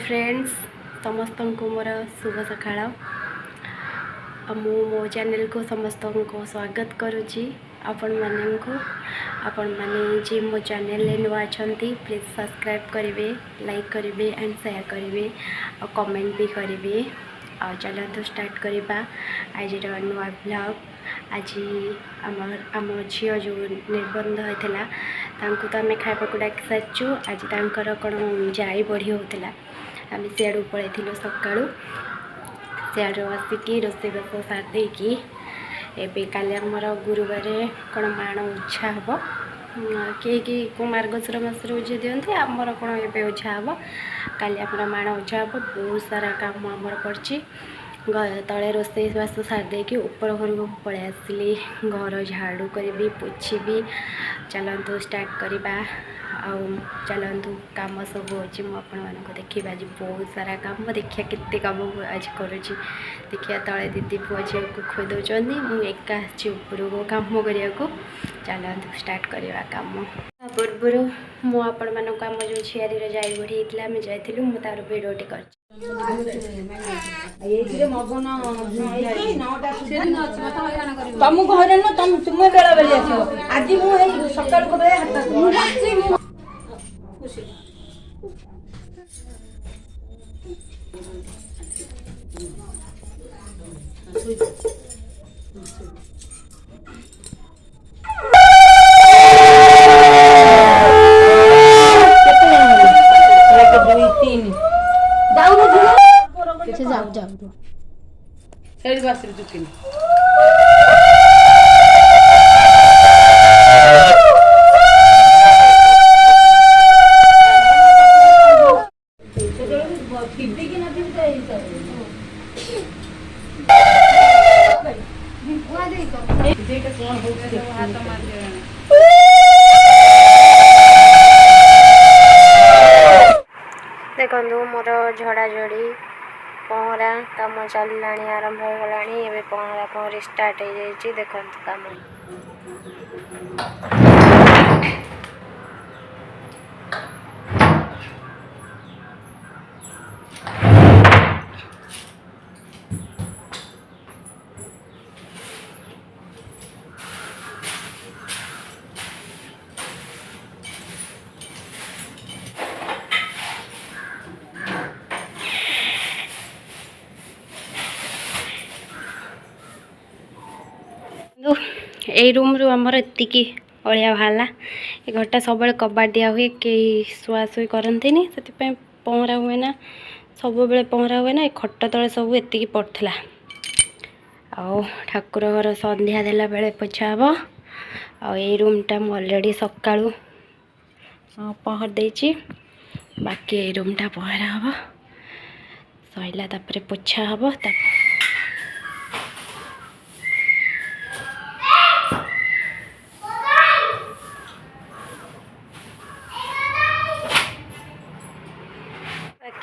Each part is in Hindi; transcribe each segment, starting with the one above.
फ्रेंड्स समस्त को मोर शुभ सकाळ मु मो चैनल को समस्त को स्वागत करुच्ची आपण माने जी मो चैनल नुआ अच्छी प्लीज सब्सक्राइब करेंगे लाइक करेंगे एंड शेयर करेंगे और कमेंट भी करेंगे आ चलते स्टार्ट करवा आज नुआ ब्लॉग। आज आम झी जो निबंध होता तो आम खावाक डाक सारी आज तर कौन जाई बढ़ी होता आम सियाड़ू पलू सका सियाड़ू आसिकी रोषेबास सारी एवं काली आमर गुरुवार कौन माण उछा हम कि मार्गशीर मास उझे दिखती आमर कौन ए उछा हम काली आमर माण उछा हम बहुत सारा काम आमर पड़ी तले रोषेबास सारिदेक ऊपर घर को पलि आसली घर झाड़ू करी पोछी चलतु स्टार्ट करवा चलतु कम सब अच्छी मुझे देखा आज बहुत सारा कम देखिए केते कम आज करुँची देखिए तले दीदी पुआ झील को खुद दौरान मुझे एका ऊपर को कम करने को चलतु स्टार्ट करवा कम पूर्वर मुझे आम जो झियारी जाई बढ़ी होता आम जाइलु मुझे तार भिडियोटी कर तुमको हरान तुम बेला बेली आस आज मुझे सकाल देखो मोर झड़ाझड़ी पहरा कम चलला आरंभ हो गला एवं पहरा पहरी स्टार्ट हो जाए देखो कम यही रूम रू आमर एतिकी अलिया बाहला ए घरटा सब कबाट दिया हुए कई शुआशुई करती से पहरा हुए ना सब बेले पहरा हुए ना खट तले सब एतिकी पड़ता आउ ठाकुर घर संध्या देला बेले पोछा हम आई रूमटा अलरेडी सका पहर देची बाकी ये रूमटा पहरा हम सैला तापर पोछा हम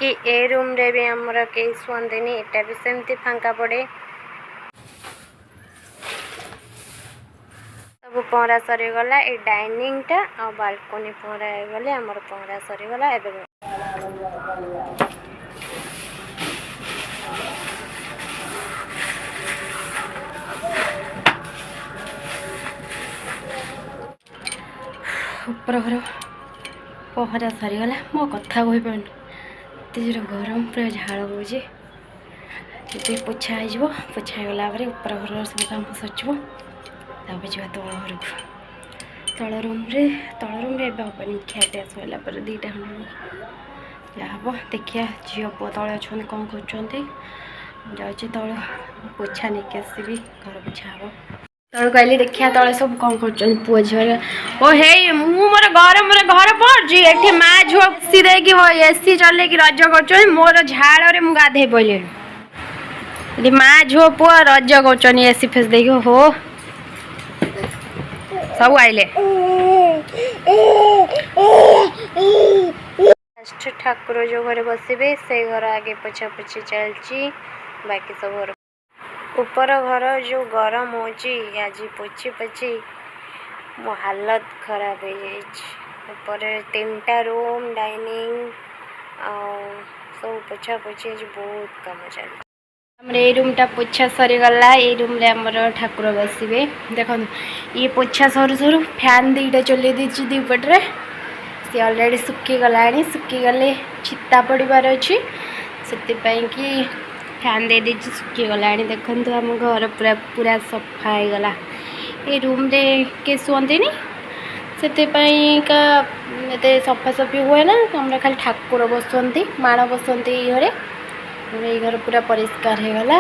कि ए रूम रे भी हमर कई शुअंती एटा भी सेमती फांका पड़े सब पहरा सरीगला ए डाइनिंग टा आ बालकनी पहरा गले हमर पहरा सरीगला एबे ऊपर घर पहरा सरीगला मो कथा कही पार जोर गरम पूरा झाड़ बोझे पोछा हो पोछा गला ऊपर घर सब कम सरचब तब जा तल घर को तल रूम रे हेनी खिया सैला दुईटा खंड हम देखिए झील पुआ तले अच्छा कौन कर तल पोछा नहीं आसवि घर पोछा हम तल कहली देखिया तले सब कौन कर पुआ झील ओ हे मोर घर पड़ी ये माँ झुआ सी देकी एसी चल कि रज कर मोर झाड़ मु गाधे पड़े माँ झुआ पुआ रज कर एसी फेस दे हो सब आइले ठाकुर जो घर बसबे से घर आगे पोछा पोछी चलची बाकी सब घर ऊपर घर जो गरम हो आज पोछी पोछी मो हालत खराब हो ऊपर 3टा रूम डाइनिंग सब पोछा पोछी आज बहुत कम चल हमर ए रूमटा पोछा सरीगला ए रूम रे हमर ठाकुर बसबे देख ये पोछा सरू सरू फैन दीटा चले दीची दी पटरे सी ऑलरेडी सुखी गलानी सुखी गले चित्ता पड़बार अच्छी से कि फैन दे दीची सुखी गलानी देखंतु हम घर पूरा पूरा सफा हो गला ए रूम रे के सुंती से सफासफी हुए ना हमरा खाली ठाकुर बसंती माण बसंती घरे ये घर पूरा परिष्कार हो गला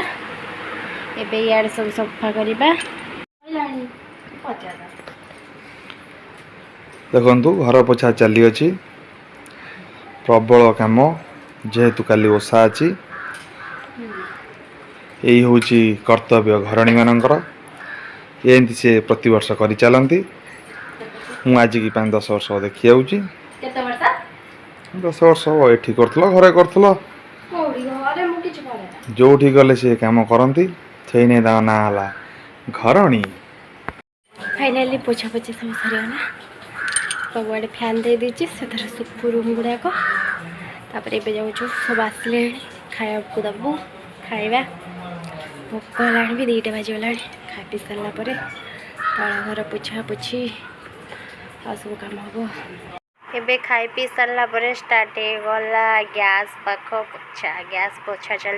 एबे यार सब सफा करबा देखु घर पोछा चली अच्छी प्रबल काम जेहेतु काली ओषा अच्छी यही हूँ कर्तव्य घरणी मानकर एमती से प्रति वर्ष कर चलती मु आज की 5-10 वर्ष देखी आऊँगी 10 वर्ष ये कर घरे कर जो गले सी कम करती से नहीं ना घरणी फाइनाली पोछा पोछी सब सरीगला सब आड़े फैन दे दीची से सुखु रूम गुड़ाक तापर जाऊँ सब आसिले खाया को दबू खाଇବା भोक है भी 2टा बाजीगला खा पी सारापर तल घर पोछा पोछी आ सब कम हम एबे खाई पी सारापर स्टार्ट हो गला गैस पाख पोछा गैस पोछा चल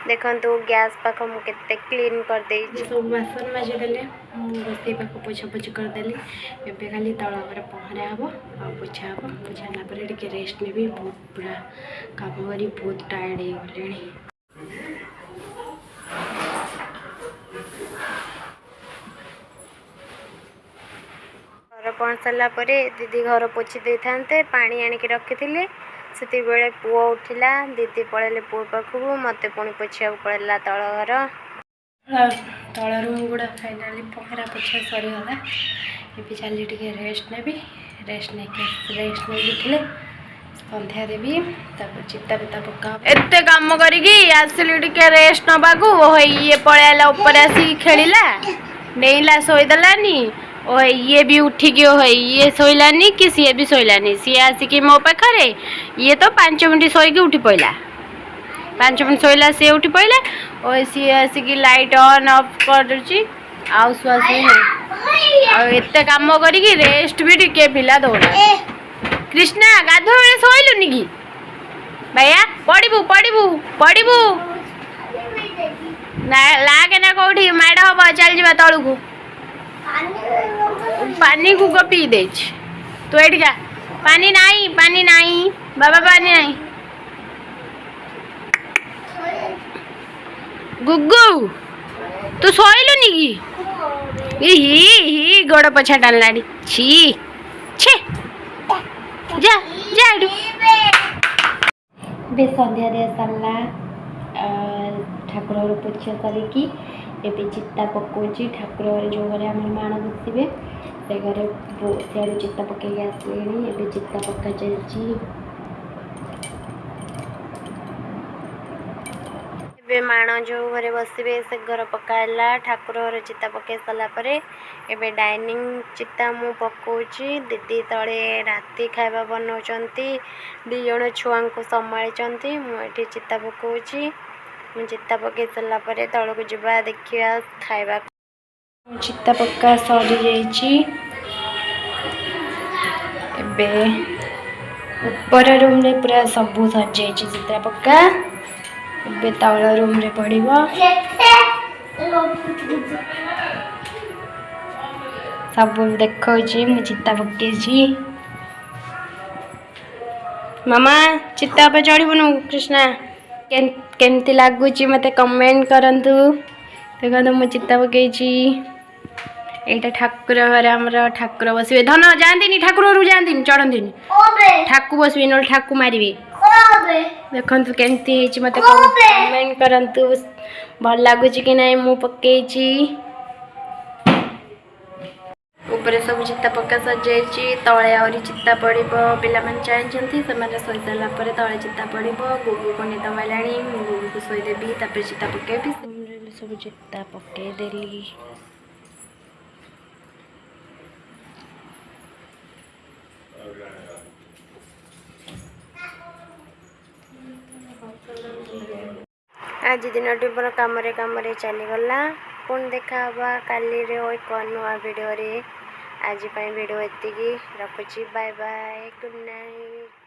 देखो गैस पाख मुझे क्लीन कर दे सब बासन माजिदेली रोसई पाख पोछा पोछी करदेली एबे खाली तल घर पहरा हम आ पोछा हम पोछाला टे रेस्ट ने भी बहुत पूरा काम करी बहुत टायर्ड हो गले घर पहुँच सारापर दीदी घर पोछी दे था पानी आणिक रखी से बेले पुओ उठिला दीदी पड़े पुओ पाखक मत पुणी पोछा पड़ेगा तल घर तल रूम गुड़ा फाइनाली पहरा पोछा सरीगला ये चली टे रेस्ट ने रेस्ट नहीं उठिले संध्या देवी चिता पिता पका एत कम करसिली टे रेस्ट नवाकू ये पलैला उपर आसी खेला डेला शोदेलानी ओ ये भी उठिकी ये शोलानी कि सी भी शोलानी सी आसिक मो पाखे ये तो 5 मिनट शोक उठी पड़ा 5 मिनट शोला सी उठी पड़ा और सी आसिक लाइट ऑन ऑफ कर आसुआस एत कम कर रेस्ट भी टिके पिला दौड़ा कृष्णा गाधुआ बेले शोलुनि कि भैया पड़ू पड़ू पड़ू लागे ना कौटी माड़ हम चल जा तलू को पानी को पी दे तू एटिका पानी नहीं बाबा पानी नहीं गुग्गू तू शोलुनि कि ही गोड़ पछा टाणला छी छे जा जा बे संध्या दे सारा ठाकुर पोछा सारिकी एबे चित्ता पकाउची ठाकुर जो घरे आम माण बसबे से घरे सियाड़ू चित्ता पकई आसले एबे चित्ता पक्का चलची एबे माण जो घरे बसबे से घर पकाला ठाकुर घर चित्ता पकई सारापर एबे डाइनिंग चित्ता मु पकाउची दीदी तले राति खाଇବା बनाउचंती 2 जण छुआ को संभाळिचंती मु एठी चित्ता पकाउची चित्ता पकई सारापर तल को जा देखा खाଇବା चित्ता पक्का सरी जाइए ऊपर रूम रे पूरा सब सरी जाइए चित्ता पक्का एबे तल रूम रे पड़िबो सब देखौची मु चित्ता पकेची मामा चित्ता पे चढ़बुनु कृष्णा केमती लगुच मत कमेंट करंतु देखो मु चित्ता पकईची एटा ठाकुर घर आमर ठाकुर बसबे धन जाती ठाकुर जाती चढ़ती ठाकु बसबे न ठाकु मारे देखु केमती मत कमेंट करंतु भल लगुच कि ना मु पकईची ऊपर सब चित्ता पक्का सजाई तले आहरी चित्ता पड़ो पे चाहती से शोई सारापर तले चित्ता पड़ो गुगु को निद मारा गुगु को शोदेवी तापर चित्ता पकेबी सब चित्ता पकेदेली आज दिन मोर कम चलीगला पुणी देखा काली एक नुआ वीडियो रे। आज वीडियो एति रखुची। Bye bye, good night.